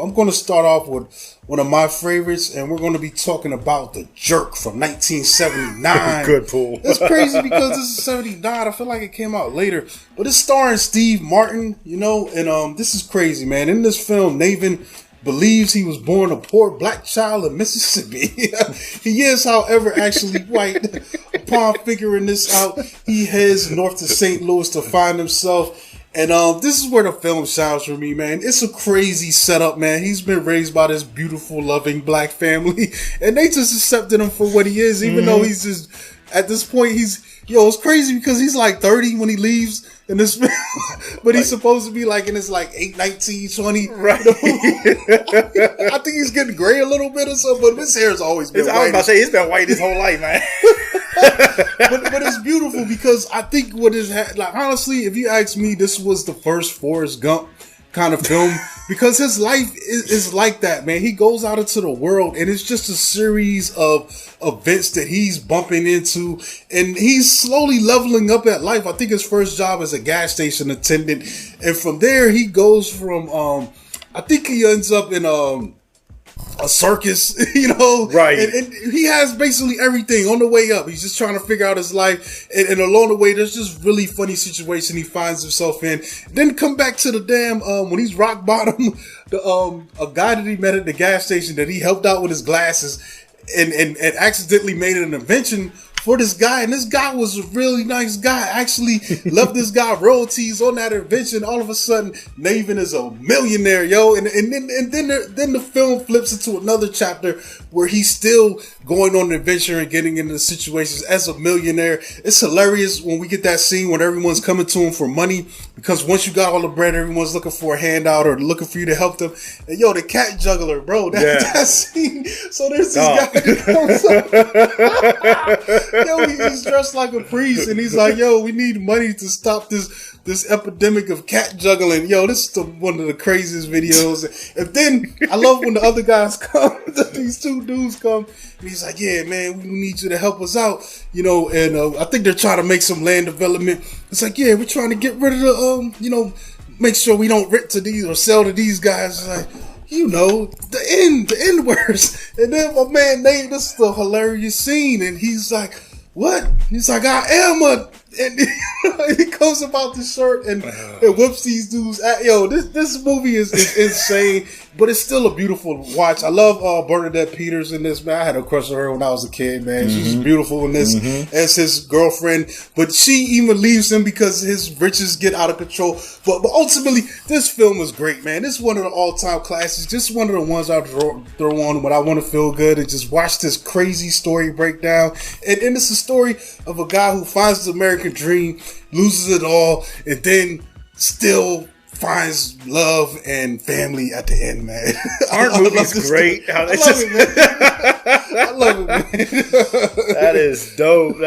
I'm going to start off with one of my favorites, and we're going to be talking about The Jerk from 1979. Good pool. It's crazy because this is 79. I feel like it came out later. But it's starring Steve Martin, and this is crazy, man. In this film, Navin believes he was born a poor black child in Mississippi. He is, however, actually white. Upon figuring this out, he heads north to St. Louis to find himself. And this is where the film shines for me, man. It's a crazy setup, man. He's been raised by this beautiful, loving black family, and they just accepted him for what he is, even though he's just, at this point, it's crazy because he's like 30 when he leaves in this film, but he's supposed to be like in his like 19, 20. Right. I think he's getting gray a little bit or something, but his hair's always been white. I was about to say, it's been white his whole life, man. but it's beautiful because I think what is like, honestly, if you ask me, this was the first Forrest Gump kind of film because his life is like that, man. He goes out into the world and it's just a series of events that he's bumping into, and he's slowly leveling up at life. I think his first job is a gas station attendant, and from there he goes from I think he ends up in a circus, right? And he has basically everything on the way up. He's just trying to figure out his life, and along the way, there's just really funny situation he finds himself in. Then come back to the damn when he's rock bottom, a guy that he met at the gas station that he helped out with his glasses, and accidentally made an invention for this guy, and this guy was a really nice guy. Actually left this guy royalties on that invention. All of a sudden, Navin is a millionaire, yo. And then the film flips into another chapter where he's still going on an adventure and getting into situations as a millionaire. It's hilarious when we get that scene when everyone's coming to him for money, because once you got all the bread, everyone's looking for a handout or looking for you to help them. And yo, the cat juggler, bro, that scene. So there's this guy that comes up. Yo, he's dressed like a priest, and he's like, yo, we need money to stop this epidemic of cat juggling. Yo, this is one of the craziest videos. And then I love when the other guys come, these two dudes come, and he's like, yeah, man, we need you to help us out, and I think they're trying to make some land development. It's like, yeah, we're trying to get rid of the, make sure we don't rent to these or sell to these guys. It's like, the end words. And then my man Nate, this is the hilarious scene, and he's like, what? He's like, I am and he goes about the shirt and whips these dudes at, this movie is insane, but it's still a beautiful watch. I love Bernadette Peters in this, man. I had a crush on her when I was a kid, man. She's beautiful in this as his girlfriend, but she even leaves him because his riches get out of control. But ultimately, this film is great, man. This is one of the all-time classics. Just one of the ones I throw on when I want to feel good and just watch this crazy story breakdown. And it's a story of a guy who finds his American dream, loses it all, and then still finds love and family at the end, man. Aren't movies great? I love it, man. I love it, man. That is dope.